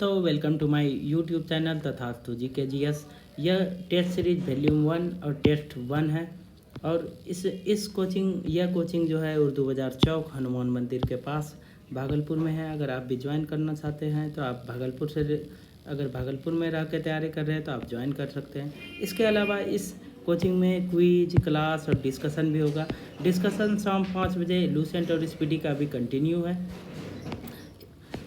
तो welcome to my YouTube channel Tathastu GKGS। यह test series volume 1 और टेस्ट 1 है। और इस कोचिंग जो है उर्दू बाज़ार चौक हनुमान मंदिर के पास भागलपुर में है। अगर आप भी ज्वाइन करना चाहते हैं तो आप अगर भागलपुर में रह के तैयारी कर रहे हैं तो आप ज्वाइन कर सकते हैं। इसके अलावा इस कोचिंग में क्विज क्लास और डिस्कशन भी होगा। डिस्कशन शाम 5 बजे लूसेंट और स्पीडी का भी कंटिन्यू है।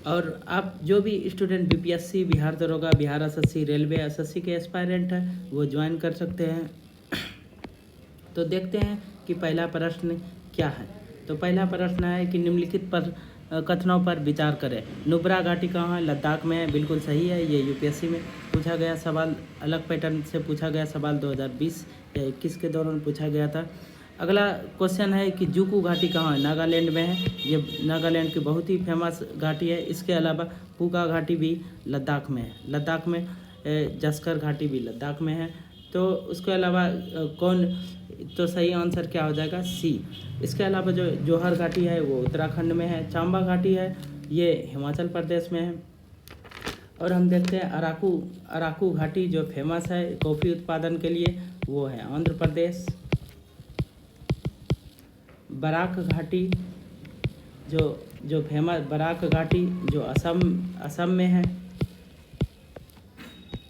और आप जो भी स्टूडेंट BPSC, बिहार दरोगा, बिहार एसएससी, रेलवे एसएससी के एस्पायरेंट हैं वो ज्वाइन कर सकते हैं। तो देखते हैं कि पहला प्रश्न क्या है। तो पहला प्रश्न है कि निम्नलिखित पर कथनों पर विचार करें। नुब्रा घाटी कहाँ है? लद्दाख में है। बिल्कुल सही है। ये UPSC में पूछा गया सवाल, अलग पैटर्न से पूछा गया सवाल 2020 या 21 के दौरान पूछा गया था। अगला क्वेश्चन है कि जुकू घाटी कहाँ है? नागालैंड में है। ये नागालैंड की बहुत ही फेमस घाटी है। इसके अलावा पूका घाटी भी लद्दाख में है। लद्दाख में जस्कर घाटी भी लद्दाख में है। तो उसके अलावा तो सही आंसर क्या हो जाएगा? C। इसके अलावा जो जौहर घाटी है वो उत्तराखंड में है। चांबा घाटी है ये हिमाचल प्रदेश में है। और हम देखते हैं अराकू घाटी जो फेमस है कॉफ़ी उत्पादन के लिए वो है आंध्र प्रदेश। बराक घाटी जो फेमस बराक घाटी जो असम में है।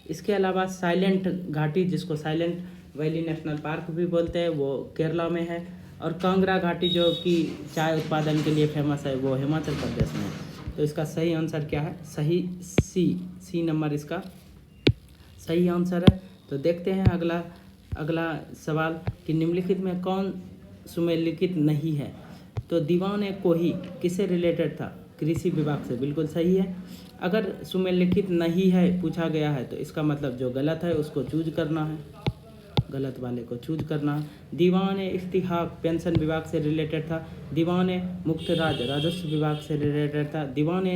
इसके अलावा साइलेंट घाटी जिसको साइलेंट वैली नेशनल पार्क भी बोलते हैं वो केरला में है। और कांगड़ा घाटी जो कि चाय उत्पादन के लिए फेमस है वो हिमाचल प्रदेश में है। तो इसका सही आंसर क्या है? सही सी नंबर इसका सही आंसर है। तो देखते हैं अगला सवाल कि निम्नलिखित में कौन सुमेलिखित नहीं है? तो दीवान कोही किससे रिलेटेड था? कृषि विभाग से। बिल्कुल सही है। अगर सुमेलिखित नहीं है पूछा गया है तो इसका मतलब जो गलत है उसको चूज करना है, गलत वाले को चूज करना है। दीवान इफ्तिहाक पेंशन विभाग से रिलेटेड था। दीवान मुक्तराज राजस्व विभाग से रिलेटेड था। दीवान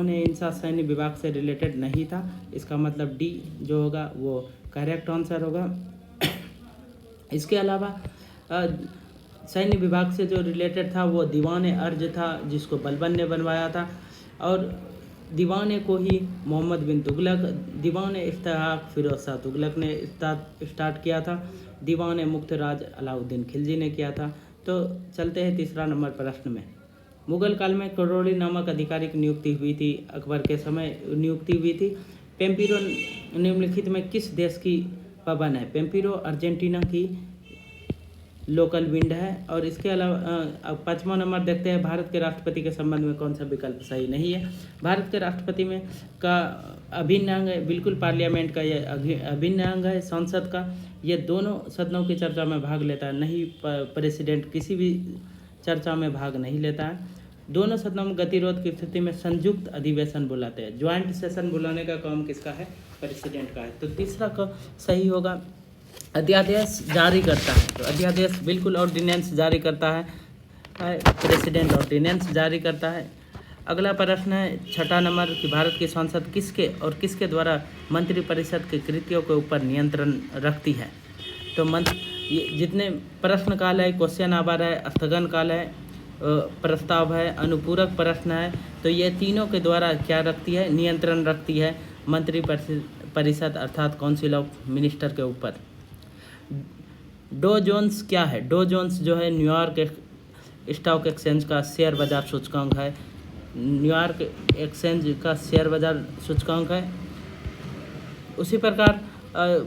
इंसास सैन्य विभाग से रिलेटेड नहीं था। इसका मतलब D जो होगा वो करेक्ट आंसर होगा। इसके अलावा सैन्य विभाग से जो रिलेटेड था वो दीवान अर्ज था जिसको बलबन ने बनवाया था। और दीवान को ही मोहम्मद बिन तुगलक, दीवान इफ्तिहाक फिरोज शाह तुगलक ने स्टार्ट किया था। दीवान मुक्तराज अलाउद्दीन खिलजी ने किया था। तो चलते हैं तीसरा नंबर प्रश्न में। मुगल काल में करोड़ी नामक अधिकारी की नियुक्ति हुई थी। अकबर के समय नियुक्ति हुई थी। पेम्पिरो निम्नलिखित में किस देश की पवन है? पेम्पिरो अर्जेंटीना की लोकल विंड है। और इसके अलावा 5वां नंबर देखते हैं। भारत के राष्ट्रपति के संबंध में कौन सा विकल्प सही नहीं है? भारत के राष्ट्रपति में का अभिन्न अंग है। बिल्कुल पार्लियामेंट का ये अभिन्न अंग है। संसद का ये दोनों सदनों की चर्चा में भाग लेता है। नहीं, प्रेसिडेंट किसी भी चर्चा में भाग नहीं लेता है। दोनों सदनों में गतिरोध की स्थिति में संयुक्त अधिवेशन बुलाते हैं। ज्वाइंट सेशन बुलाने का काम किसका है? प्रेसिडेंट का है। तो तीसरा का सही होगा। अध्यादेश जारी करता है। तो अध्यादेश बिल्कुल ऑर्डिनेंस जारी करता है। प्रेसिडेंट ऑर्डिनेंस जारी करता है। अगला प्रश्न है 6ठा नंबर कि भारत की संसद किसके द्वारा मंत्रिपरिषद के कृत्यों के ऊपर नियंत्रण रखती है? तो ये जितने प्रश्न काल है, क्वेश्चन आवर है, स्थगन काल है, प्रस्ताव है, अनुपूरक प्रश्न है, तो ये तीनों के द्वारा क्या रखती है? नियंत्रण रखती है मंत्रिपरिषद अर्थात काउंसिल ऑफ मिनिस्टर के ऊपर। डो जोन्स क्या है? डो जोन्स जो है न्यूयॉर्क स्टॉक एक्सचेंज का शेयर बाजार सूचकांक है। न्यूयॉर्क एक्सचेंज का शेयर बाजार सूचकांक है। उसी प्रकार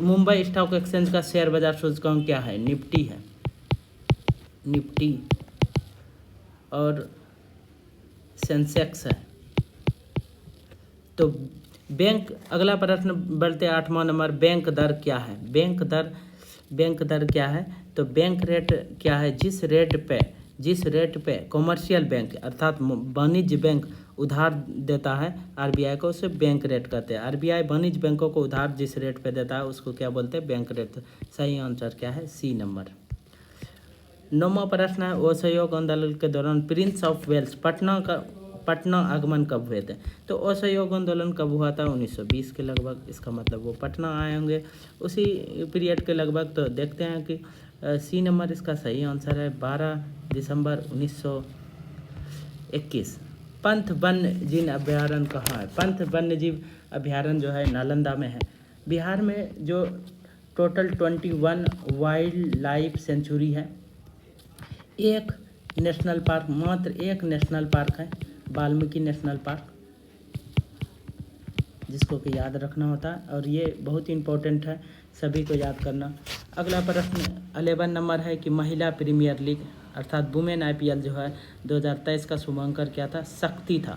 मुंबई स्टॉक एक्सचेंज का शेयर बाजार सूचकांक क्या है? निफ्टी है। निफ्टी और सेंसेक्स है। तो अगला प्रश्न बढ़ते 8वां नंबर। बैंक दर क्या है? बैंक दर क्या है? तो बैंक रेट क्या है? जिस रेट पे कॉमर्शियल बैंक अर्थात वाणिज्य बैंक उधार देता है RBI को, उसे बैंक रेट कहते हैं। RBI वाणिज्य बैंकों को उधार जिस रेट पे देता है उसको क्या बोलते हैं? Bank rate. सही आंसर क्या है? C number. 9वां प्रश्न है असहयोग आंदोलन के दौरान प्रिंस ऑफ वेल्स पटना आगमन कब हुए थे? तो असहयोग आंदोलन कब हुआ था? 1920 के लगभग। इसका मतलब वो पटना आए होंगे उसी पीरियड के लगभग। तो देखते हैं कि C नंबर इसका सही आंसर है। 12 दिसंबर 1921। पंथ वन्य जीव अभ्यारण्य कहाँ है? पंथ वन्य जीव अभ्यारण्य जो है नालंदा में है। बिहार में जो टोटल 21 वाइल्ड लाइफ सेंचुरी है, एक नेशनल पार्क, मात्र एक नेशनल पार्क है, वाल्मीकि नेशनल पार्क, जिसको कि याद रखना होता है और ये बहुत ही इम्पोर्टेंट है, सभी को याद करना। अगला प्रश्न 11 नंबर है कि महिला प्रीमियर लीग अर्थात वुमेन IPL जो है 2023 का शुभांकर क्या था? शक्ति था।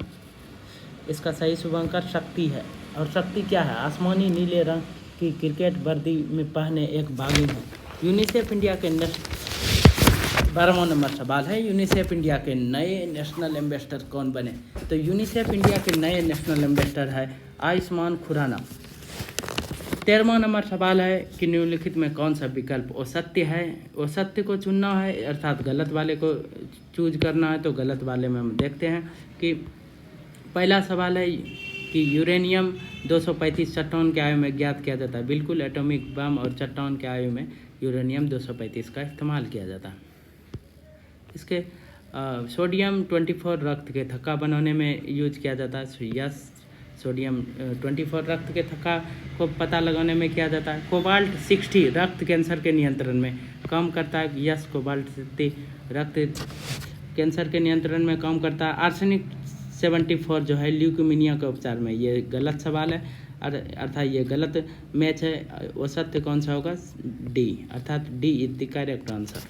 इसका सही शुभांकर शक्ति है। और शक्ति क्या है? आसमानी नीले रंग की क्रिकेट वर्दी में पहने एक बागी है। यूनिसेफ इंडिया के 12वां नंबर सवाल है, यूनिसेफ इंडिया के नए नेशनल एम्बेसडर कौन बने? तो यूनिसेफ इंडिया के नए नेशनल एम्बेसडर है आयुष्मान खुराना। 13वां नंबर सवाल है कि निम्नलिखित में कौन सा विकल्प असत्य है? असत्य को चुनना है अर्थात गलत वाले को चूज करना है, तो गलत वाले में हम देखते हैं कि पहला सवाल है कि यूरेनियम 235 चट्टान के आयु में ज्ञात किया जाता है। बिल्कुल, एटॉमिक बम और चट्टान के आयु में यूरेनियम 235 का इस्तेमाल किया जाता है। इसके सोडियम 24 रक्त के थक्का बनाने में यूज किया जाता है। यस, सोडियम 24 रक्त के थक्का को पता लगाने में किया जाता है। कोबाल्ट 60 रक्त कैंसर के नियंत्रण में काम करता है। यस, कोबाल्ट 60 रक्त कैंसर के नियंत्रण में काम करता है। आर्सेनिक 74 जो है ल्यूकेमिया के उपचार में, ये गलत सवाल है अर्थात ये गलत मैच है। वो सत्य कौन सा होगा? डी, अर्थात D is the correct answer.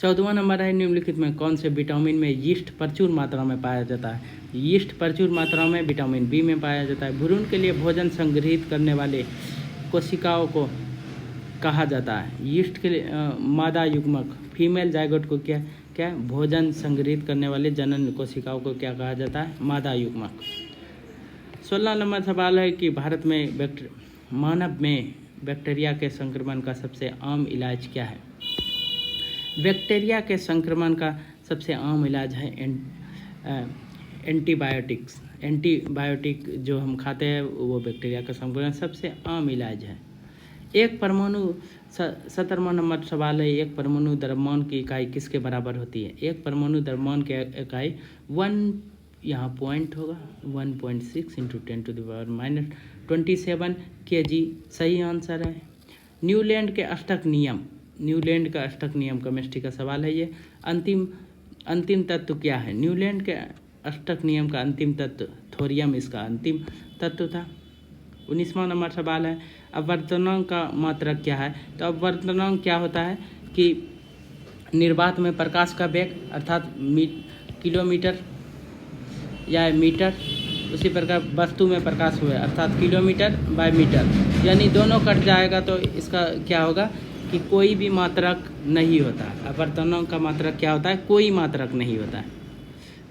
14वां नंबर है निम्नलिखित में कौन से विटामिन में यीस्ट प्रचुर मात्रा में पाया जाता है? यीस्ट प्रचुर मात्रा में विटामिन बी में पाया जाता है। भ्रूण के लिए भोजन संग्रहित करने वाले कोशिकाओं को कहा जाता है? यीस्ट के लिए मादा युग्मक फीमेल जायगोट को क्या भोजन संग्रहित करने वाले जनन कोशिकाओं को क्या कहा जाता है? मादा युग्मक। 16 नंबर सवाल है कि भारत में मानव में बैक्टीरिया के संक्रमण का सबसे आम इलाज क्या है? बैक्टीरिया के संक्रमण का सबसे आम इलाज है एंटीबायोटिक्स। एंटीबायोटिक जो हम खाते हैं वो बैक्टीरिया का संक्रमण सबसे आम इलाज है। एक परमाणु 17वां नंबर सवाल है, एक परमाणु द्रव्यमान की इकाई किसके बराबर होती है? एक परमाणु द्रव्यमान की इकाई 1, यहाँ पॉइंट होगा 1.6 × 10⁻⁻27 kg सही आंसर है। न्यूलैंड के अष्टक नियम, न्यूलैंड का अष्टक नियम केमिस्ट्री का सवाल है ये। अंतिम तत्व क्या है? न्यूलैंड के अष्टक नियम का अंतिम तत्व थोरियम इसका अंतिम तत्व था। 19वां नंबर सवाल है अपवर्तनांक का मात्रक क्या है? तो अपवर्तनांक क्या होता है कि निर्वात में प्रकाश का वेग अर्थात किलोमीटर या मीटर, उसी प्रकार वस्तु में प्रकाश हुए अर्थात किलोमीटर बाय मीटर, यानी दोनों कट जाएगा तो इसका क्या होगा कि कोई भी मात्रक नहीं होता है। अपवर्तनांक का मात्रक क्या होता है? कोई मात्रक नहीं होता है।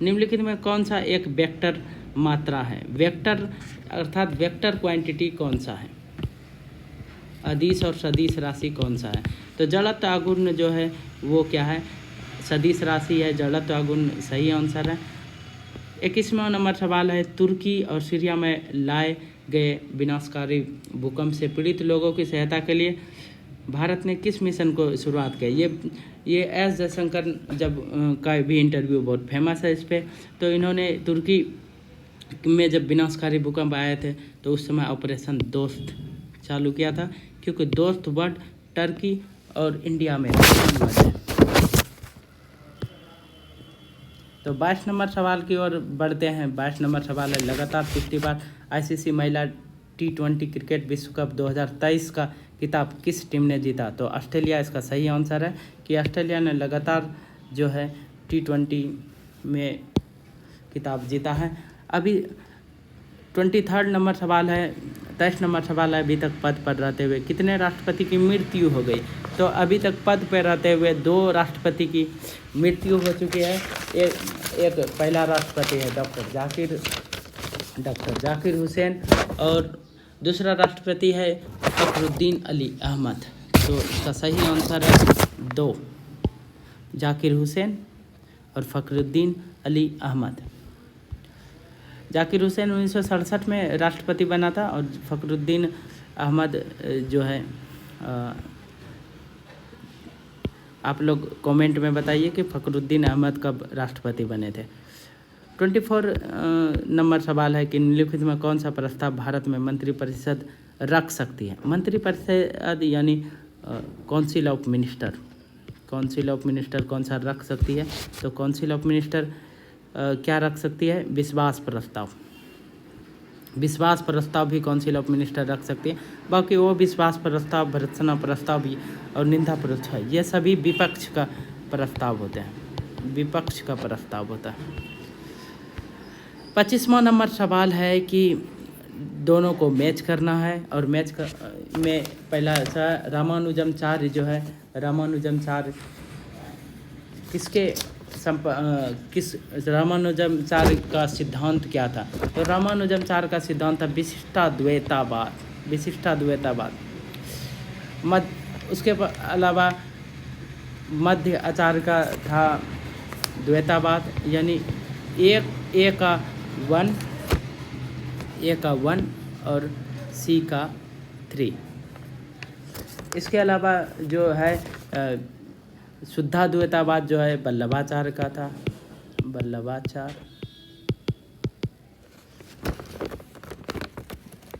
निम्नलिखित में कौन सा एक वेक्टर मात्रा है? वेक्टर अर्थात वेक्टर क्वांटिटी कौन सा है? अदिश और सदिश राशि कौन सा है? तो जड़त्व आघूर्ण जो है वो क्या है? सदिश राशि है। जड़त्व आघूर्ण सही आंसर है। 21वां नंबर सवाल है तुर्की और सीरिया में लाए गए विनाशकारी भूकंप से पीड़ित लोगों की सहायता के लिए भारत ने किस मिशन को शुरुआत की? ये एस जयशंकर जब का भी इंटरव्यू बहुत फेमस है इस पर। तो इन्होंने तुर्की में जब विनाशकारी भूकंप आए थे तो उस समय ऑपरेशन दोस्त चालू किया था, क्योंकि दोस्त वर्ड टर्की और इंडिया में है। तो 22 नंबर सवाल की ओर बढ़ते हैं। 22 नंबर सवाल है लगातार तीसरी बार ICC महिला T20 क्रिकेट विश्व कप 2023 का खिताब किस टीम ने जीता? तो ऑस्ट्रेलिया इसका सही आंसर है कि ऑस्ट्रेलिया ने लगातार जो है T20 में खिताब जीता है। अभी 23rd नंबर सवाल है, 23 नंबर सवाल है अभी तक पद पर रहते हुए कितने राष्ट्रपति की मृत्यु हो गई? तो अभी तक पद पर रहते हुए 2 राष्ट्रपति की मृत्यु हो चुकी है। एक पहला राष्ट्रपति है डॉक्टर जाकिर हुसैन और दूसरा राष्ट्रपति है फखरुद्दीन अली अहमद। तो इसका सही आंसर है 2, जाकिर हुसैन और फखरुद्दीन अली अहमद। जाकिर हुसैन 1967 में राष्ट्रपति बना था और फखरुद्दीन अहमद जो है आप लोग कमेंट में बताइए कि फ़खरुद्दीन अहमद कब राष्ट्रपति बने थे। 24 नंबर सवाल है कि निम्नलिखित में कौन सा प्रस्ताव भारत में मंत्रिपरिषद रख सकती है। मंत्रिपरिषद यानी council of minister, council of minister कौन सा रख सकती है, तो काउंसिल ऑफ मिनिस्टर क्या रख सकती है, विश्वास प्रस्ताव। विश्वास प्रस्ताव भी काउंसिल ऑफ मिनिस्टर रख सकती है। बाकी वो विश्वास प्रस्ताव, भर्त्सना प्रस्ताव भी और निंदा प्रस्ताव, ये सभी विपक्ष का प्रस्ताव होते हैं, विपक्ष का प्रस्ताव होता है। 25वां नंबर सवाल है कि दोनों को मैच करना है और मैच में पहला रामानुजमचार्य जो है, रामानुजमचार्य किस रामानुजमचार्य का सिद्धांत क्या था, तो रामानुजमचार्य का सिद्धांत था विशिष्टाद्वैतावाद, विशिष्टाद्वैतावाद। उसके अलावा मध्य आचार्य का था द्वैतावाद, यानी ए का वन और सी का 3। इसके अलावा जो है शुद्धाद्वैतावाद जो है वल्लभाचार्य का था, वल्लभाचार्य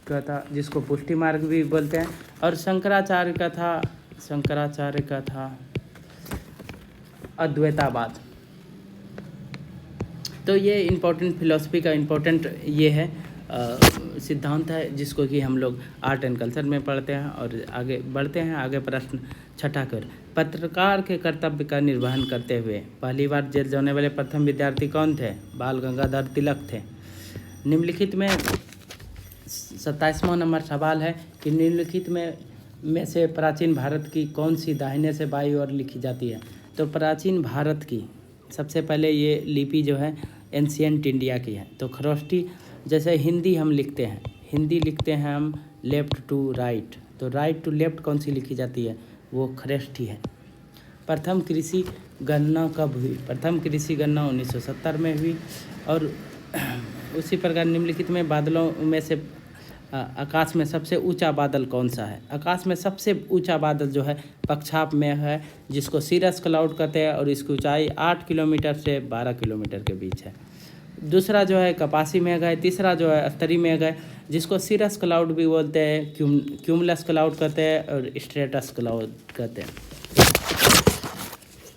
का था, जिसको पुष्टि मार्ग भी बोलते हैं। और शंकराचार्य का था अद्वैतावाद। तो ये इम्पोर्टेंट फिलॉसफी का इम्पोर्टेंट ये है सिद्धांत है, जिसको कि हम लोग आर्ट एंड कल्चर में पढ़ते हैं। और आगे बढ़ते हैं। आगे प्रश्न 6 कर, पत्रकार के कर्तव्य का निर्वहन करते हुए पहली बार जेल जाने वाले प्रथम विद्यार्थी कौन थे, बाल गंगाधर तिलक थे। निम्नलिखित में 27वां नंबर सवाल है कि निम्नलिखित में से प्राचीन भारत की कौन सी दाहिने से बाईं ओर लिखी जाती है। तो प्राचीन भारत की सबसे पहले ये लिपि जो है एंशिएंट इंडिया की है। तो खरोष्टी, जैसे हिंदी हम लिखते हैं, हिंदी लिखते हैं हम लेफ़्ट टू राइट, तो राइट टू लेफ़्ट कौन सी लिखी जाती है, वो खरोष्टी है। प्रथम कृषि गणना कब हुई, प्रथम कृषि गणना 1970 में हुई। और उसी प्रकार निम्नलिखित में बादलों में से आकाश में सबसे ऊंचा बादल कौन सा है। आकाश में सबसे ऊंचा बादल जो है पक्षाप में है, जिसको सीरस क्लाउड कहते हैं और इसकी ऊंचाई 8 किलोमीटर से 12 किलोमीटर के बीच है। दूसरा जो है कपासी मेघ है। तीसरा जो है स्तरी मेघ है, जिसको सीरस क्लाउड भी बोलते हैं, क्यूमुलस क्लाउड कहते हैं और स्ट्रेटस क्लाउड कहते हैं।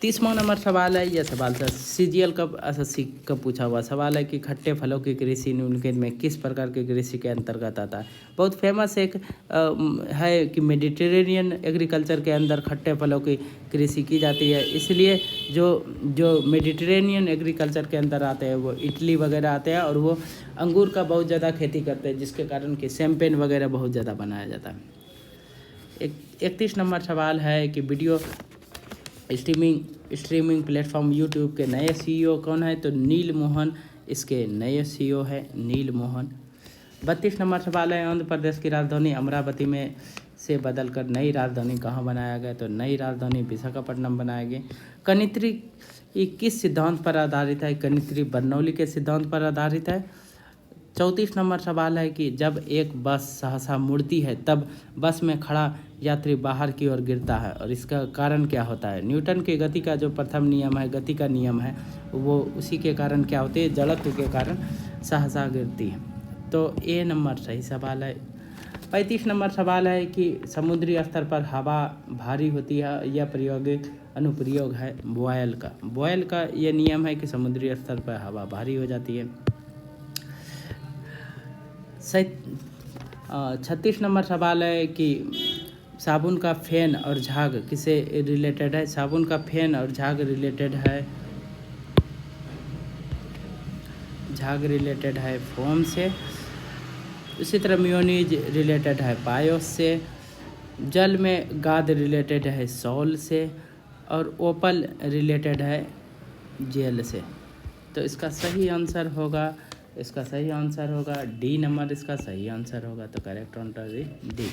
30वां नंबर सवाल है, यह सवाल था CGL कब पूछा हुआ सवाल है कि खट्टे फलों की कृषि निम्नलिखित में किस प्रकार की कृषि के अंतर्गत आता है। बहुत फेमस एक है कि मेडिटेरेनियन एग्रीकल्चर के अंदर खट्टे फलों की कृषि की जाती है। इसलिए जो मेडिटेरेनियन एग्रीकल्चर के अंदर आते हैं वो इटली वगैरह आते हैं और वो अंगूर का बहुत ज़्यादा खेती करते हैं, जिसके कारण कि शैंपेन वगैरह बहुत ज़्यादा बनाया जाता है। 31 नंबर सवाल है कि वीडियो स्ट्रीमिंग प्लेटफॉर्म यूट्यूब के नए CEO कौन है, तो नील मोहन इसके नए CEO है, नील मोहन। 32 नंबर सवाल है, आंध्र प्रदेश की राजधानी अमरावती में से बदलकर नई राजधानी कहाँ बनाया गया, तो नई राजधानी विशाखापट्टनम बनाया गया। कनित्री किस सिद्धांत पर आधारित है, कनित्री बर्नौली के सिद्धांत पर आधारित है। 34 नंबर सवाल है कि जब एक बस सहसा मुड़ती है तब बस में खड़ा यात्री बाहर की ओर गिरता है और इसका कारण क्या होता है। न्यूटन की गति का जो प्रथम नियम है, गति का नियम है, वो उसी के कारण क्या होती है, जड़त्व के कारण सहसा गिरती है। तो ए नंबर सही सवाल है। 35 नंबर सवाल है कि समुद्री स्तर पर हवा भारी होती है, यह प्रायोगिक अनुप्रयोग है बॉयल का ये नियम है कि समुद्री स्तर पर हवा भारी हो जाती है। 36 नंबर सवाल है कि साबुन का फेन और झाग किसे रिलेटेड है। साबुन का फेन और झाग रिलेटेड है फोम से। इसी तरह मेयोनीज रिलेटेड है पायोस से। जल में गाद रिलेटेड है सॉल से और ओपल रिलेटेड है जेल से। तो इसका सही आंसर होगा डी नंबर, इसका सही आंसर होगा। तो correct answer is D.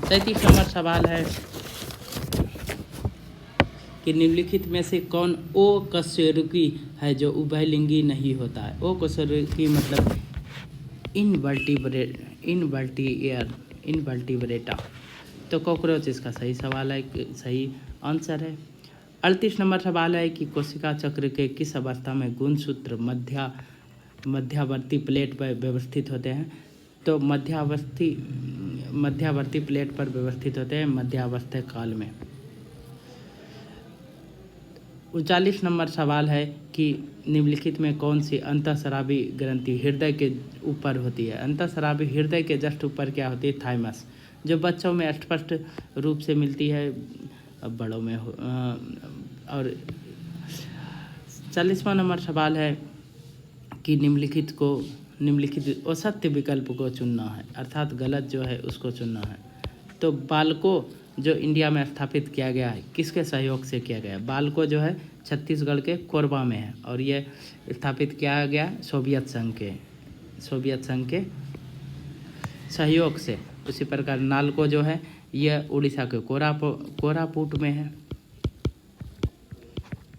37 number सवाल है कि निम्नलिखित में से कौन ओ कशेरुकी है जो उभयलिंगी नहीं होता है। ओ कशेरुकी मतलब इनवर्टिब्रेटा। तो कॉकरोच इसका सही सवाल है, सही आंसर है। 38 नंबर सवाल है कि कोशिका चक्र के किस अवस्था में गुणसूत्र मध्यावर्ती प्लेट पर व्यवस्थित होते हैं? तो मध्यावर्ती प्लेट पर व्यवस्थित होते हैं मध्यावस्था काल में। 39 नंबर सवाल है कि निम्नलिखित में कौन सी अंतःस्रावी ग्रंथि हृदय के ऊपर होती है? अंतःस्रावी हृदय के जस्ट ऊपर क्या होती है? थाइमस, जो बच्चों में स्पष्ट रूप से मिलती है, बड़ों में और 40वां नंबर सवाल है कि निम्नलिखित असत्य विकल्प को चुनना है, अर्थात गलत जो है उसको चुनना है। तो बालको जो इंडिया में स्थापित किया गया है किसके सहयोग से किया गया है? बालको जो है छत्तीसगढ़ के कोरबा में है और ये स्थापित किया गया सोवियत संघ के सहयोग से। उसी प्रकार नालको जो है यह उड़ीसा के कोरापुट में है,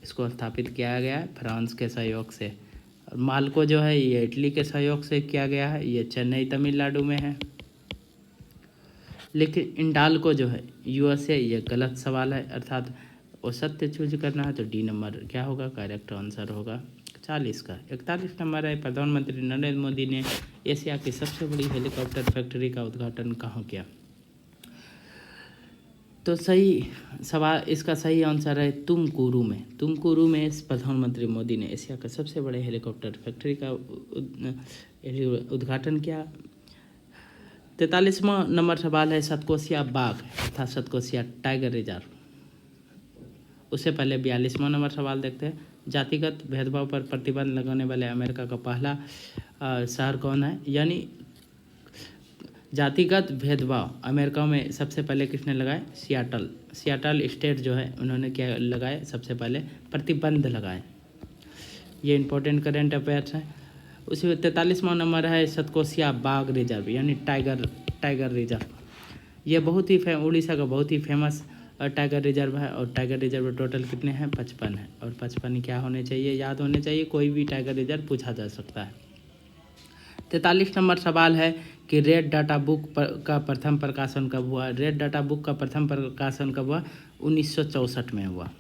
इसको स्थापित किया गया है फ्रांस के सहयोग से। और मालको जो है ये इटली के सहयोग से किया गया है, ये चेन्नई तमिलनाडु में है। लेकिन इंडाल्को जो है यूएसए, ये गलत सवाल है, अर्थात वो सत्य चूज करना है तो डी नंबर क्या होगा? करेक्ट आंसर होगा 40 का। 41 नंबर है प्रधानमंत्री नरेंद्र मोदी ने एशिया की सबसे बड़ी हेलीकॉप्टर फैक्ट्री का उद्घाटन कहाँ किया? तो इसका सही आंसर है तुमकुरू में प्रधानमंत्री मोदी ने एशिया का सबसे बड़े हेलीकॉप्टर फैक्ट्री का उद्घाटन किया। 43वां नंबर सवाल है सतकोसिया बाघ अर्थात सतकोसिया टाइगर रिजर्व। उससे पहले 42वां नंबर सवाल देखते हैं। जातिगत भेदभाव पर प्रतिबंध लगाने वाले अमेरिका का पहला शहर कौन है? यानी जातिगत भेदभाव अमेरिका में सबसे पहले किसने लगाए? सियाटल स्टेट जो है उन्होंने क्या लगाए? सबसे पहले प्रतिबंध लगाए। ये इंपॉर्टेंट करेंट अफेयर्स है। उसी में 43वां नंबर है सतकोसिया बाघ रिजर्व यानी टाइगर रिजर्व। ये बहुत ही उड़ीसा का बहुत ही फेमस टाइगर रिजर्व है और टाइगर रिजर्व टोटल कितने हैं? 55 है और 55 क्या होने चाहिए? याद होने चाहिए, कोई भी टाइगर रिजर्व पूछा जा सकता है। 43 नंबर सवाल है कि रेड डाटा बुक का प्रथम प्रकाशन कब हुआ? रेड डाटा बुक का प्रथम प्रकाशन कब हुआ? 1964 में हुआ।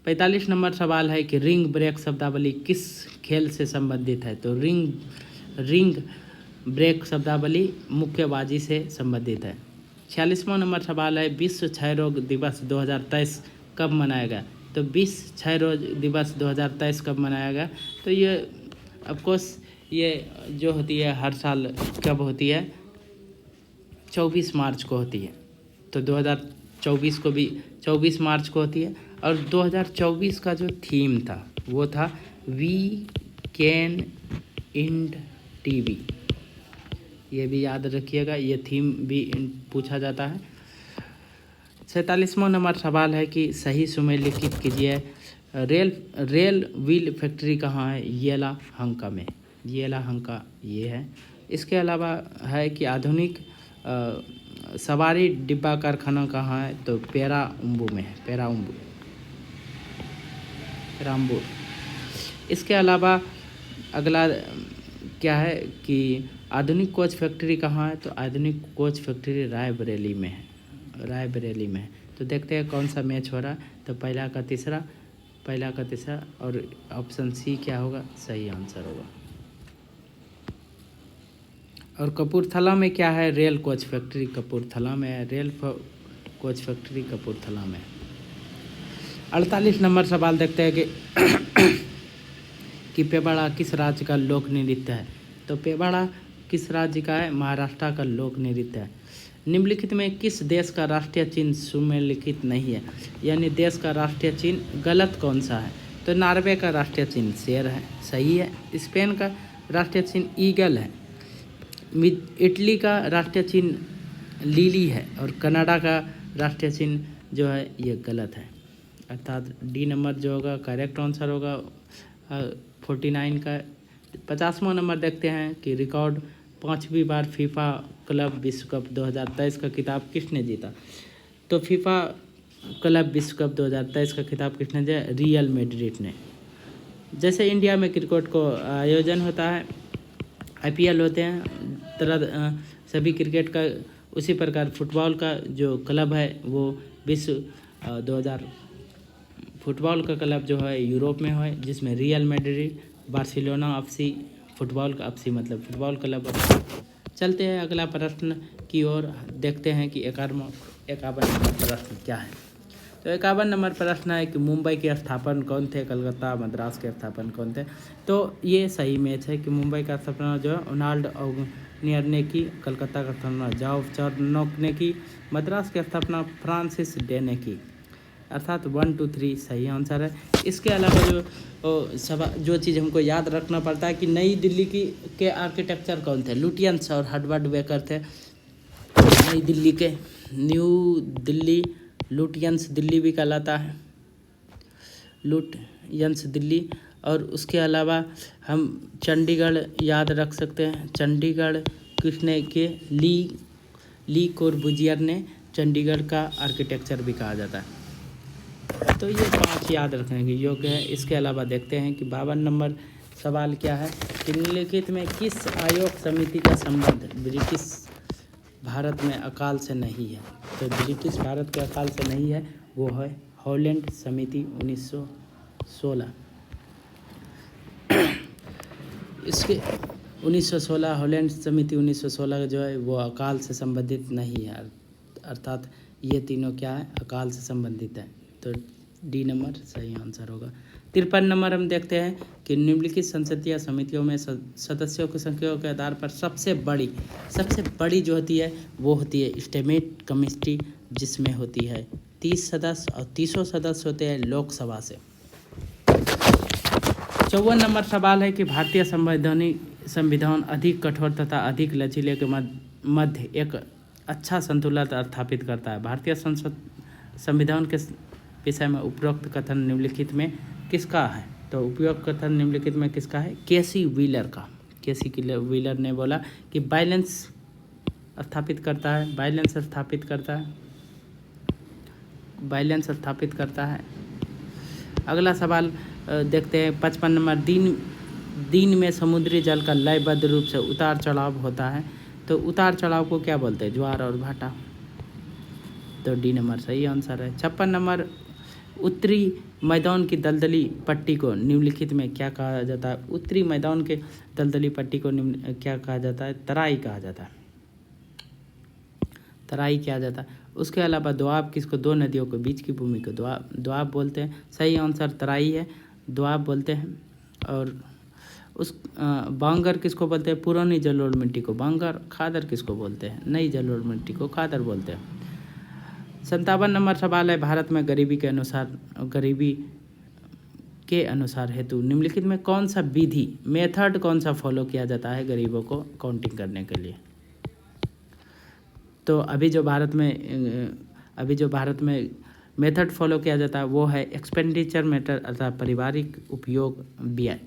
45 नंबर सवाल है कि रिंग ब्रेक शब्दावली किस खेल से संबंधित है? तो रिंग ब्रेक शब्दावली मुक्केबाजी से संबंधित है। 46वां नंबर सवाल है विश्व क्षय रोग दिवस 2023 कब मनाया गया? तो विश्व क्षय रोग दिवस 2023 कब मनाया गया? तो ये ऑफकोर्स ये जो होती है हर साल कब होती है? 24 मार्च को होती है। तो 2024 को भी 24 मार्च को होती है। और 2024 का जो थीम था वो था वी कैन एंड टीबी। ये भी याद रखिएगा, ये थीम भी पूछा जाता है। 47वां नंबर सवाल है कि सही समय लिखित कीजिए। रेल व्हील फैक्ट्री कहाँ है? येलाहंका में। येलाहंका ये है। इसके अलावा है कि आधुनिक सवारी डिब्बा कारखाना कहाँ है? तो पेराम्बू में है, पेराम्बूर। इसके अलावा अगला क्या है कि आधुनिक कोच फैक्ट्री कहाँ है? तो आधुनिक कोच फैक्ट्री रायबरेली में है। तो देखते हैं कौन सा मैच हो रहा है। तो पहला का तीसरा और ऑप्शन सी क्या होगा? सही आंसर होगा। और कपूरथला में क्या है? रेल कोच फैक्ट्री कपूरथला में है। रेल कोच फैक्ट्री कपूरथला में। 48 नंबर सवाल देखते हैं कि पेबाड़ा किस राज्य का लोक नृत्य है? तो पेबाड़ा किस राज्य का है? महाराष्ट्र का लोक नृत्य है। निम्नलिखित में किस देश का राष्ट्रीय चिन्ह सुमेलिखित नहीं है? यानी देश का राष्ट्रीय चिन्ह गलत कौन सा है? तो नॉर्वे का राष्ट्रीय चिन्ह शेर है, सही है। स्पेन का राष्ट्रीय चिन्ह ईगल है। इटली का राष्ट्रीय चिन्ह लिली है और कनाडा का राष्ट्रीय चिन्ह जो है ये गलत है, अर्थात डी नंबर जो होगा करेक्ट आंसर होगा 49 का। 50वां नंबर देखते हैं कि रिकॉर्ड 5वीं बार फीफा क्लब विश्व कप 2023 का खिताब किसने जीता? तो फीफा क्लब विश्व कप 2023 का खिताब किसने जीता? रियल मैड्रिड ने। जैसे इंडिया में क्रिकेट को आयोजन होता है, IPL होते हैं सभी क्रिकेट का, उसी प्रकार फुटबॉल का जो क्लब है वो विश्व 2000 फुटबॉल का क्लब जो है यूरोप में है, जिसमें real Madrid, Barcelona FC, football का एफसी मतलब फुटबॉल क्लब। चलते हैं अगला प्रश्न की ओर, देखते हैं कि 51 नंबर प्रश्न क्या है। तो 51 नंबर प्रश्न है कि मुंबई के स्थापन कौन थे, कलकत्ता मद्रास के स्थापन कौन थे। तो ये सही मैच है कि मुंबई का स्थापना जो है रोनाल्ड ऑगनियर ने की, कलकत्ता का स्थापना जॉर्ज चार्नोक ने की, मद्रास की स्थापना फ्रांसिस डे ने की, अर्थात 1 2 3 सही आंसर है। इसके अलावा जो चीज़ हमको याद रखना पड़ता है कि नई दिल्ली के आर्किटेक्चर कौन थे, लुटियंस और हर्बर्ट बेकर थे। नई दिल्ली के न्यू दिल्ली, लुटियंस दिल्ली भी कहलाता है, लुटियंस दिल्ली। और उसके अलावा हम चंडीगढ़ याद रख सकते हैं, चंडीगढ़ किसने के ली कोर्बुजियर ने चंडीगढ़ का आर्किटेक्चर भी कहा जाता है। तो ये 5 याद रखने के योग्य है। इसके अलावा देखते हैं कि 52 नंबर सवाल क्या है कि निम्नलिखित में किस आयोग समिति का संबंध ब्रिटिश भारत में अकाल से नहीं है। तो ब्रिटिश भारत के अकाल से नहीं है, वो है हॉलैंड समिति 1916। इसके 1916 हॉलैंड समिति 1916 जो है वो अकाल से संबंधित नहीं है, अर्थात ये तीनों क्या है, अकाल से संबंधित है। तो डी नंबर सही आंसर होगा। 53 नंबर हम देखते हैं कि निम्नलिखित संसदीय समितियों में सदस्यों की संख्या के आधार पर सबसे बड़ी जो होती है वो होती है स्टेमेट कमेटी, जिसमें होती है 30 सदस्य और 30 सदस्य होते हैं लोकसभा से। 54 नंबर सवाल है कि भारतीय संविधान अधिक कठोर तथा अधिक लचीले के मध्य एक अच्छा संतुलन स्थापित करता है। भारतीय संविधान के विषय में उपरोक्त कथन निम्नलिखित में किसका है। तो उपयुक्त कथन निम्नलिखित में किसका है, केसी व्हीलर का। केसी व्हीलर ने बोला कि बैलेंस स्थापित करता है। अगला सवाल देखते हैं 55 नंबर, दिन में समुद्री जल का लयबद्ध रूप से उतार चढ़ाव होता है। तो उतार चढ़ाव को क्या बोलते हैं, ज्वार और भाटा। तो डी नंबर सही आंसर है। 56 नंबर, उत्तरी मैदान की दलदली पट्टी को निम्नलिखित में क्या कहा जाता है। उत्तरी मैदान के दलदली पट्टी को क्या कहा जाता है, तराई कहा जाता है। उसके अलावा दोआब किसको, दो नदियों के बीच की भूमि को दोआब बोलते हैं। सही आंसर तराई है, दोआब बोलते हैं। और उस बांगर किसको बोलते हैं, पुरानी जलोढ़ मिट्टी को बांगर। खादर किसको बोलते हैं, नई जलोढ़ मिट्टी को खादर बोलते हैं। 57 नंबर सवाल है, भारत में गरीबी के अनुसार हेतु निम्नलिखित में कौन सा मेथड कौन सा फॉलो किया जाता है गरीबों को काउंटिंग करने के लिए। तो अभी जो भारत में मेथड फॉलो किया जाता है वो है एक्सपेंडिचर मेथड, अर्थात पारिवारिक उपयोग व्यय।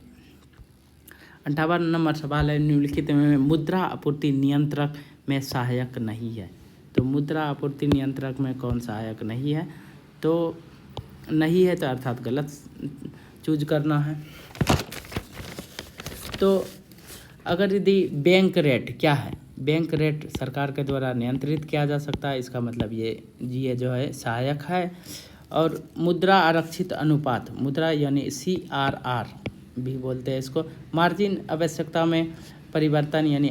58 नंबर सवाल है, निम्नलिखित में मुद्रा आपूर्ति नियंत्रक में सहायक नहीं है। तो मुद्रा आपूर्ति नियंत्रक में कौन सहायक नहीं है, तो नहीं है तो अर्थात गलत चूज करना है। तो अगर यदि बैंक रेट क्या है, बैंक रेट सरकार के द्वारा नियंत्रित किया जा सकता है, इसका मतलब ये जो है सहायक है। और मुद्रा आरक्षित अनुपात, मुद्रा यानी CRR भी बोलते हैं इसको, मार्जिन आवश्यकता में परिवर्तन यानी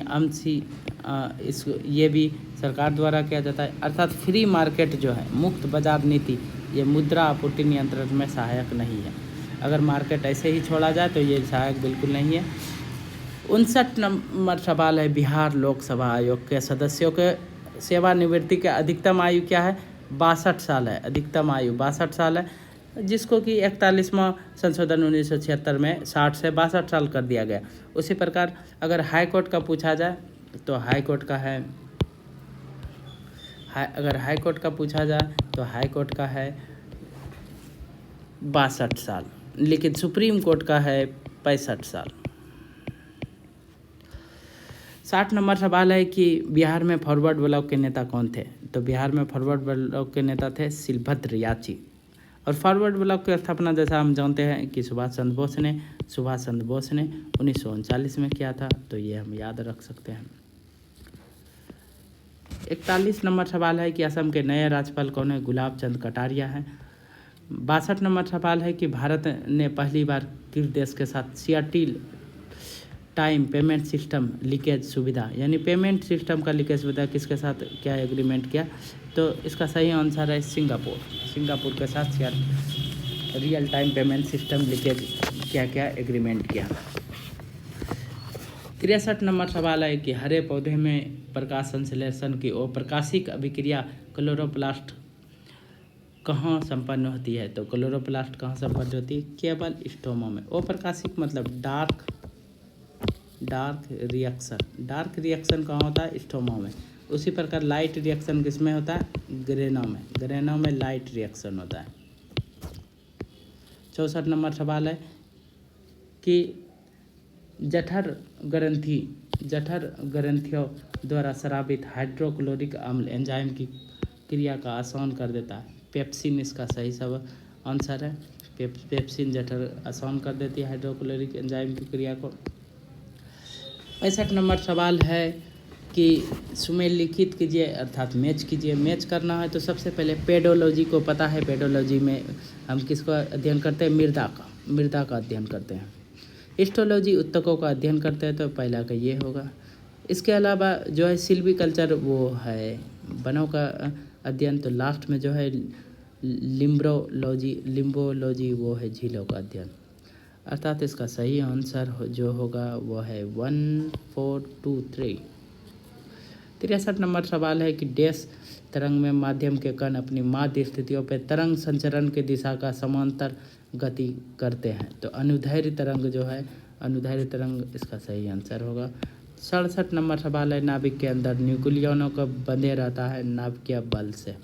ये भी सरकार द्वारा किया जाता है। अर्थात फ्री मार्केट जो है, मुक्त बाजार नीति, ये मुद्रा आपूर्ति नियंत्रण में सहायक नहीं है। अगर मार्केट ऐसे ही छोड़ा जाए तो ये सहायक बिल्कुल नहीं है। 59 नंबर सवाल है, बिहार लोकसभा आयोग के सदस्यों के सेवानिवृत्ति की अधिकतम आयु क्या है, 62 साल है। अधिकतम आयु 62 साल है, जिसको कि 41वां संशोधन 1976 में 60 से 62 साल कर दिया गया। उसी प्रकार अगर हाई कोर्ट का पूछा जाए तो हाई कोर्ट का है 62 साल, लेकिन सुप्रीम कोर्ट का है 65 साल। 60 नंबर सवाल है कि बिहार में फॉरवर्ड ब्लॉक के नेता कौन थे। तो बिहार में फॉरवर्ड ब्लॉक के नेता थे शिलभद्र याची। और फॉरवर्ड ब्लॉक की स्थापना जैसा हम जानते हैं कि सुभाष चंद्र बोस ने 1939 में किया था। तो ये हम याद रख सकते हैं। 41 नंबर सवाल है कि असम के नए राज्यपाल कौन है? गुलाब चंद कटारिया हैं। 62 नंबर सवाल है कि भारत ने पहली बार किस देश के साथ CRT time payment system leakage सुविधा यानी पेमेंट सिस्टम का लीकेज सुविधा किसके साथ क्या एग्रीमेंट किया? तो इसका सही आंसर है सिंगापुर के साथ real time payment system leakage क्या एग्रीमेंट किया। 63 नंबर सवाल है कि हरे पौधे में प्रकाश संश्लेषण की अप्रकाशिक अभिक्रिया क्लोरोप्लास्ट कहाँ संपन्न होती है? तो क्लोरोप्लास्ट कहाँ संपन्न होती है? केवल स्टोमा में। अप्रकाशिक मतलब डार्क रिएक्शन कहाँ होता है? स्टोमा में। उसी प्रकार लाइट रिएक्शन किसमें होता है? ग्रेनो में लाइट रिएक्शन होता है। 64 नंबर सवाल है कि जठर ग्रंथियों द्वारा स्रावित हाइड्रोक्लोरिक अम्ल एंजाइम की क्रिया का आसान कर देता है। पेप्सिन इसका सही सब आंसर है। पेप्सिन जठर आसान कर देती है हाइड्रोक्लोरिक एंजाइम की क्रिया को। 65 नंबर सवाल है कि सुमेलिखित कीजिए अर्थात मैच कीजिए। मैच करना है तो सबसे पहले पेडोलॉजी को पता है। पेडोलॉजी में हम किसको अध्ययन करते हैं? मृदा का अध्ययन करते हैं। हिस्टोलॉजी उत्तकों का अध्ययन करते हैं, तो पहला का ये होगा। इसके अलावा जो है सिल्वीकल्चर वो है वनों का अध्ययन, तो लास्ट में जो है लिम्बोलॉजी वो है झीलों का अध्ययन। अर्थात इसका सही आंसर जो होगा वो है 1, 4, 2, 3। 63 नंबर सवाल है कि डैश तरंग में माध्यम के कण अपनी माध्य स्थितियों पर तरंग संचरण की दिशा का समांतर गति करते हैं। तो अनुदैर्ध्य तरंग इसका सही आंसर होगा। 67 नंबर सवाल है नाभिक के अंदर न्यूक्लियनों को बंधे रहता है नाभिकीय बल से।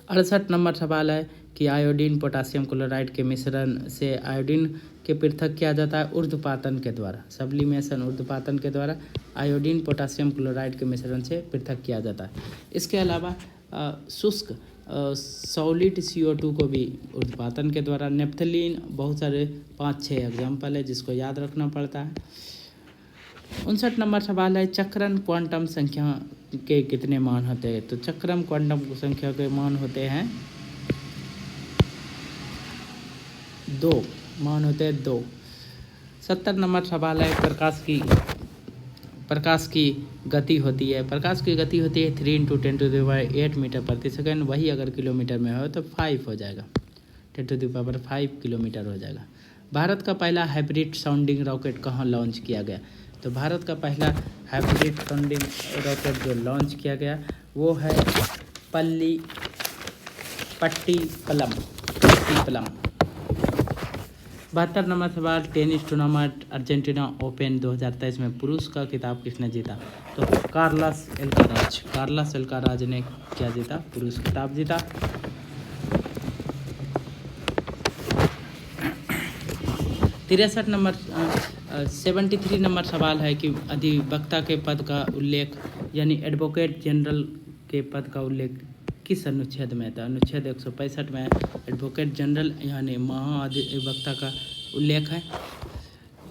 68 नंबर सवाल है कि आयोडीन पोटासियम क्लोराइड के मिश्रण से आयोडीन के पृथक किया जाता है ऊर्ध्वपातन के द्वारा। सब्लिमेशन ऊर्ध्वपातन के द्वारा आयोडीन पोटासियम क्लोराइड के मिश्रण से पृथक किया जाता है। इसके अलावा शुष्क सॉलिड CO2 को भी ऊर्ध्वपातन के द्वारा। नेप्थलीन बहुत सारे 5-6 एग्जाम्पल है जिसको याद रखना पड़ता है। 59 नंबर सवाल है चक्रम क्वांटम संख्या के कितने मान होते हैं? तो चक्रम क्वांटम संख्या के मान होते हैं 2 मान होते हैं 2। 70 नंबर सवाल है प्रकाश की गति होती है 3 × 10⁸ मीटर प्रति सेकंड। वही अगर किलोमीटर में हो तो 5 हो जाएगा, 10⁵ किलोमीटर हो जाएगा। भारत का पहला हाइब्रिड साउंडिंग रॉकेट कहाँ लॉन्च किया गया? तो भारत का पहला हाइब्रिड साउंडिंग रॉकेट जो लॉन्च किया गया वो है पट्टीपलम। 72 नंबर सवाल टेनिस टूर्नामेंट अर्जेंटीना ओपन 2023 में पुरुष का खिताब किसने जीता? तो कार्लोस एल्काराज ने क्या जीता? पुरुष खिताब जीता। 73 नंबर सवाल है कि अधिवक्ता के पद का उल्लेख यानी एडवोकेट जनरल के पद का उल्लेख किस अनुच्छेद में था? अनुच्छेद 165 में एडवोकेट जनरल यानी महाअधिवक्ता का उल्लेख है।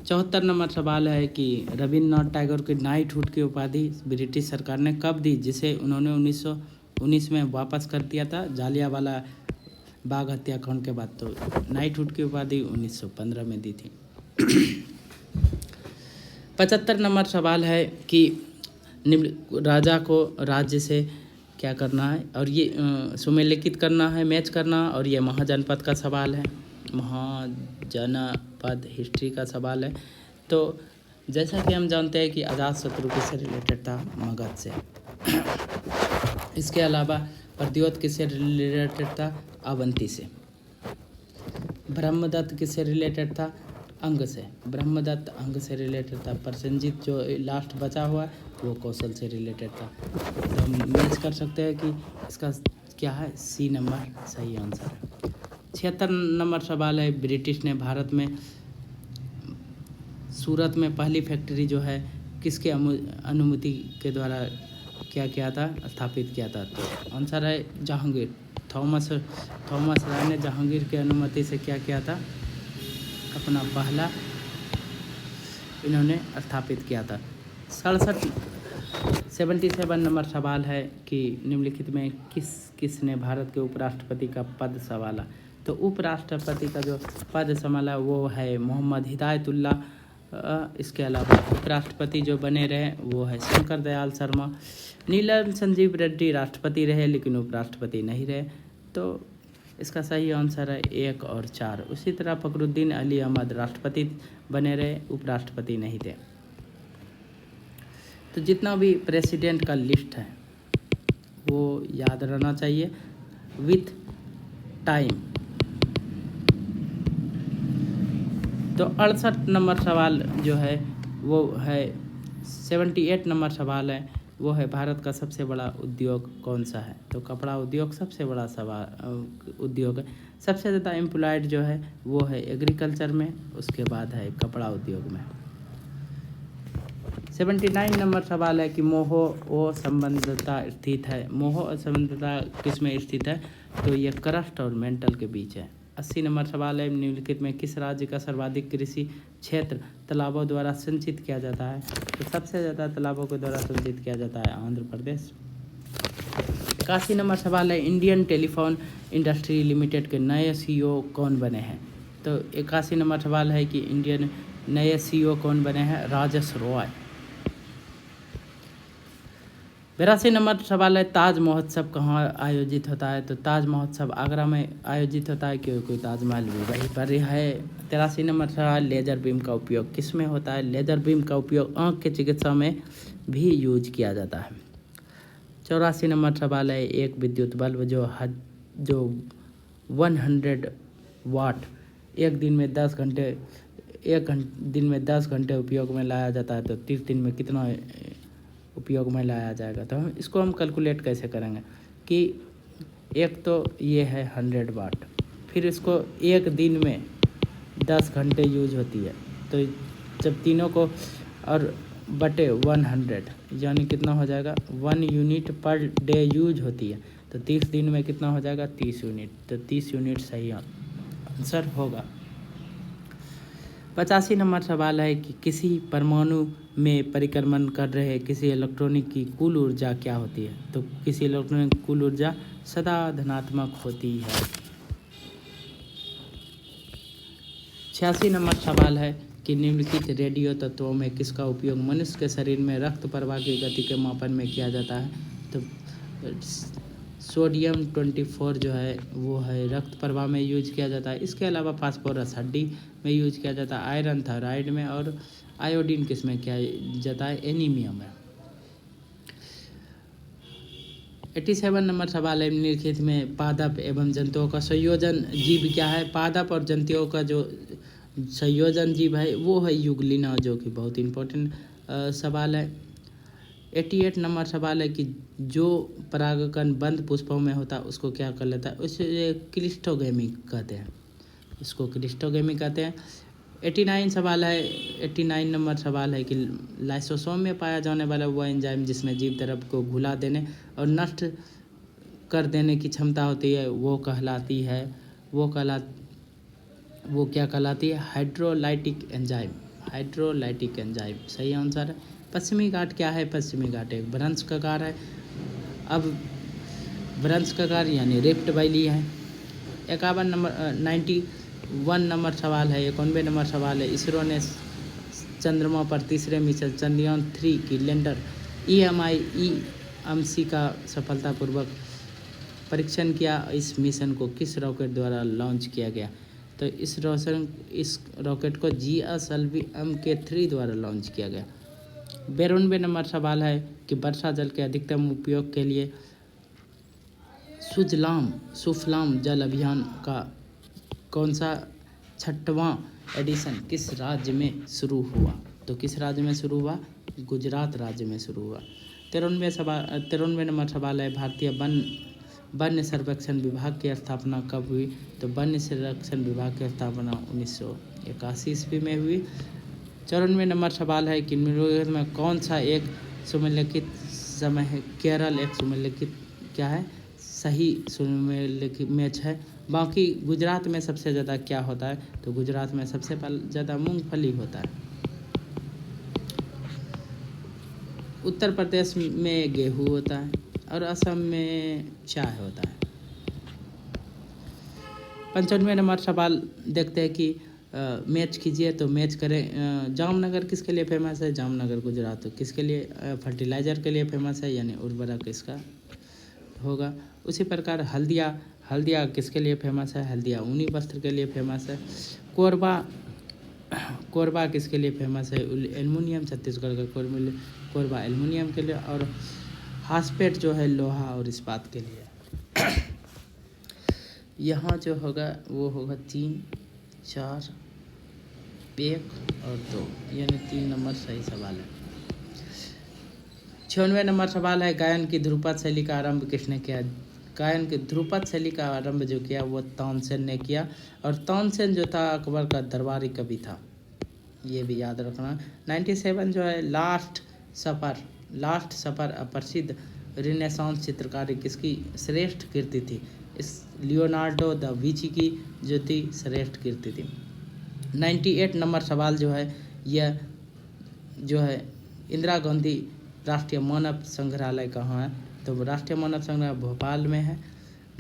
74 नंबर सवाल है कि रविन्द्रनाथ टैगोर की नाइटहुड की उपाधि ब्रिटिश सरकार ने कब दी, जिसे उन्होंने 1919 में वापस कर दिया था जालियांवाला बाग हत्याकांड के बाद? तो नाइटहुड की उपाधि 1915 में दी थी। 75 नंबर सवाल है कि राजा को राज्य से क्या करना है और ये सुमेलिखित करना है, मैच करना, और ये महाजनपद का सवाल है, महाजनपद हिस्ट्री का सवाल है। तो जैसा कि हम जानते हैं कि अजातशत्रु किससे रिलेटेड था? मगध से। इसके अलावा प्रद्योत किससे रिलेटेड था? अवंती से। ब्रह्मदत्त किससे रिलेटेड था? अंग से। ब्रह्मदत्त अंग से रिलेटेड था। प्रसेनजीत जो लास्ट बचा हुआ है वो कौशल से रिलेटेड था। तो हम मैच कर सकते हैं कि इसका क्या है? C नंबर सही आंसर है। 76 नंबर सवाल है ब्रिटिश ने भारत में सूरत में पहली फैक्ट्री जो है किसके अनुमति के द्वारा क्या किया था? स्थापित किया था? तो आंसर है जहांगीर। थॉमस राय ने जहांगीर की अनुमति से क्या किया था? अपना पहला इन्होंने स्थापित किया था। 77 नंबर सवाल है कि निम्नलिखित में किसने भारत के उपराष्ट्रपति का पद संभाला। तो उपराष्ट्रपति का जो पद संभाला वो है मोहम्मद हिदायतुल्लाह। इसके अलावा उपराष्ट्रपति जो बने रहे वो है शंकर दयाल शर्मा। नीलम संजीव रेड्डी राष्ट्रपति रहे लेकिन उपराष्ट्रपति नहीं रहे। तो इसका सही आंसर है 1 और 4। उसी तरह फखरुद्दीन अली अहमद राष्ट्रपति बने रहे, उपराष्ट्रपति नहीं थे। तो जितना भी प्रेसिडेंट का लिस्ट है वो याद रहना चाहिए विथ टाइम। तो 68 नंबर सवाल जो है वो है 78 नंबर सवाल है वो है भारत का सबसे बड़ा उद्योग कौन सा है। तो कपड़ा उद्योग सबसे बड़ा उद्योग है। सबसे ज़्यादा एम्प्लॉयड जो है वो है एग्रीकल्चर में, उसके बाद है कपड़ा उद्योग में। 79 नंबर सवाल है कि मोह व संबंधता स्थित है। मोह और संबंधता किस में स्थित है। तो ये क्रस्ट और मेंटल के बीच है। 80 नंबर सवाल है निम्नलिखित में किस राज्य का सर्वाधिक कृषि क्षेत्र तालाबों द्वारा संचित किया जाता है। तो सबसे ज़्यादा तालाबों के द्वारा संचित किया जाता है आंध्र प्रदेश। 81 नंबर सवाल है इंडियन टेलीफोन इंडस्ट्री लिमिटेड के नए CEO कौन बने हैं। तो 81 नंबर सवाल है कि इंडियन नए CEO कौन बने हैं, राजेश रॉय। 82 नंबर सवाल है ताज महोत्सव कहाँ आयोजित होता है। तो ताज महोत्सव आगरा में आयोजित होता है क्योंकि ताजमहल भी वहीं पर है। 83 नंबर सवाल लेज़र बीम का उपयोग किस में होता है। लेज़र बीम का उपयोग आँख के चिकित्सा में भी यूज किया जाता है। 84 नंबर सवाल है एक विद्युत बल्ब जो 100 वाट एक दिन में 10 घंटे उपयोग में लाया जाता है। तो 30 दिन में कितना उपयोग में लाया जाएगा। तो इसको हम कैलकुलेट कैसे करेंगे कि एक तो ये है 100 वाट, फिर इसको एक दिन में 10 घंटे यूज होती है। तो जब तीनों को और बटे 100 यानी कितना हो जाएगा 1 यूनिट पर डे यूज होती है। तो 30 दिन में कितना हो जाएगा 30 यूनिट। तो 30 यूनिट सही आंसर होगा। 85 नंबर सवाल है कि किसी परमाणु में परिक्रमण कर रहे किसी इलेक्ट्रॉनिक की कुल ऊर्जा क्या होती है। तो किसी इलेक्ट्रॉनिक की कुल ऊर्जा सदा धनात्मक होती है। 86 नंबर सवाल है कि निम्नलिखित रेडियो तत्वों में किसका उपयोग मनुष्य के शरीर में रक्त प्रवाह की गति के मापन में किया जाता है। तो सोडियम 24 जो है वो है रक्त प्रवाह में यूज किया जाता है। इसके अलावा फास्फोरस हड्डी में यूज किया जाता है, आयरन थायराइड में, और आयोडीन किस में किया जाता है, एनीमिया में। 87 नंबर सवाल है निम्नलिखित में पादप एवं जंतुओं का संयोजन जीव क्या है। पादप और जंतुओं का जो संयोजन जीव है वो है युगलिना, जो कि बहुत इम्पोर्टेंट सवाल है। 88 नंबर सवाल है कि जो परागकण बंद पुष्पों में होता है उसको क्या कर लेता है, उसे क्लिस्टोगेमी कहते हैं, इसको क्लिस्टोगेमी कहते हैं। 89 नंबर सवाल है कि लाइसोसोम में पाया जाने वाला वो एंजाइम जिसमें जीव द्रव्य को घुला देने और नष्ट कर देने की क्षमता होती है वो क्या कहलाती है, हाइड्रोलाइटिक एंजाइम। सही आंसर है। पश्चिमी घाट क्या है। पश्चिमी घाट एक भ्रंश कगार है। अब भ्रंश कगार यानी रिफ्ट वैली है। 91 नंबर सवाल है 91 नंबर सवाल है इसरो ने चंद्रमा पर तीसरे मिशन चंद्रयान 3 की लैंडर EMC का सफलतापूर्वक परीक्षण किया। इस मिशन को किस रॉकेट द्वारा लॉन्च किया गया। तो इस रॉकेट को GSLV Mk3 द्वारा लॉन्च किया गया। 92 नंबर सवाल है कि वर्षा जल के अधिकतम उपयोग के लिए सुफलाम जल अभियान का कौन सा 6वां एडिशन किस राज्य में शुरू हुआ। तो किस राज्य में शुरू हुआ, गुजरात राज्य में शुरू हुआ। 93 नंबर सवाल है भारतीय वन्य संरक्षण विभाग की स्थापना कब हुई। तो वन्य संरक्षण विभाग की स्थापना 1981 ईस्वी में हुई। 94 नंबर सवाल है कि निम्नलिखित में कौन सा एक सुमेलिखित समय है। केरल एक सुमेलिखित क्या है, सही सुमेलिखित मैच है। बाकी गुजरात में सबसे ज़्यादा क्या होता है। तो गुजरात में सबसे ज़्यादा मूंगफली होता है। उत्तर प्रदेश में गेहूँ होता है और असम में चाय होता है। 95वें नंबर सवाल देखते हैं कि मैच कीजिए। तो मैच करें। जामनगर किसके लिए फेमस है? जामनगर गुजरात। तो किसके लिए? फर्टिलाइज़र के लिए फेमस है, यानी उर्वरक इसका होगा। उसी प्रकार हल्दिया किसके लिए फेमस है? हल्दिया ऊनी वस्त्र के लिए फेमस है। कोरबा किसके लिए फेमस है? एल्युमिनियम। छत्तीसगढ़ का कोरबा एल्युमिनियम के लिए। और हासपेट जो है लोहा और इस्पात के लिए। यहाँ जो होगा वो होगा 3, 4, 1 और 2, यानी 3 नंबर सही सवाल है। 96वें नंबर सवाल है, गायन की ध्रुपद शैली का आरंभ किसने किया? गायन की ध्रुपद शैली का आरंभ जो किया वो तानसेन ने किया। और तानसेन जो था अकबर का दरबारी कवि था, ये भी याद रखना। 97 जो है लास्ट सफ़र प्रसिद्ध रिनेसांस चित्रकारी किसकी श्रेष्ठ कीर्ति थी? इस लियोनार्डो द विंची की जो थी श्रेष्ठ कीर्ति थी। 98 नंबर सवाल जो है यह जो है इंदिरा गांधी राष्ट्रीय मानव संग्रहालय कहाँ है? तो राष्ट्रीय मानव संग्रहालय भोपाल में है।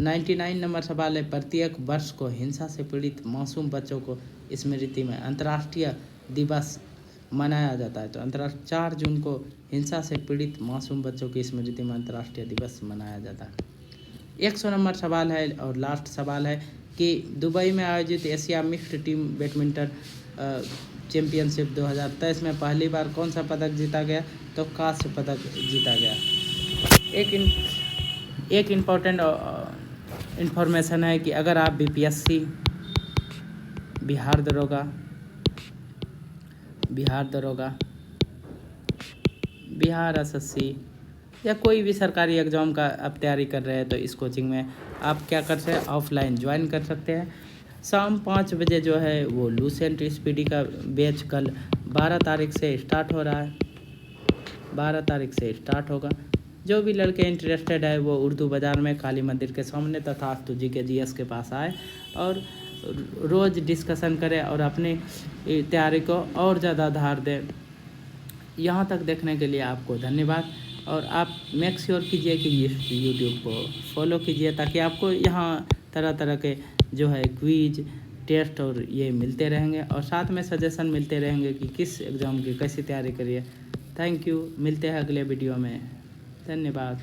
99 नंबर सवाल है, प्रत्येक वर्ष को हिंसा से पीड़ित मासूम बच्चों को स्मृति में अंतर्राष्ट्रीय दिवस मनाया जाता है। तो 4 जून को हिंसा से पीड़ित मासूम बच्चों की स्मृति में अंतर्राष्ट्रीय दिवस मनाया जाता है। 100 नंबर सवाल है और लास्ट सवाल है कि दुबई में आयोजित Asia mixed team badminton championship 2023 में पहली बार कौन सा पदक जीता गया? तो कांस्य पदक जीता गया। एक इम्पोर्टेंट इन्फॉर्मेशन है कि अगर आप बीपीएससी, बिहार दरोगा, बिहार एसएससी या कोई भी सरकारी एग्ज़ाम का आप तैयारी कर रहे हैं तो इस कोचिंग में आप क्या कर सकते हैं? ऑफलाइन ज्वाइन कर सकते हैं। शाम 5 बजे जो है वो लूसेंट स्पीडी का बैच कल 12 तारीख से स्टार्ट हो रहा है। 12 तारीख से स्टार्ट होगा। जो भी लड़के इंटरेस्टेड है वो उर्दू बाज़ार में काली मंदिर के सामने तथास्तु जीके जीएस के पास आए और रोज़ डिस्कशन करें और अपनी तैयारी को और ज़्यादा आधार दें। यहाँ तक देखने के लिए आपको धन्यवाद। और आप मेक श्योर कीजिए कि इस यूट्यूब को फॉलो कीजिए ताकि आपको यहाँ तरह तरह के जो है क्विज, टेस्ट और ये मिलते रहेंगे और साथ में सजेशन मिलते रहेंगे कि किस एग्ज़ाम की कैसी तैयारी करिए। Thank you. मिलते हैं अगले वीडियो में। धन्यवाद।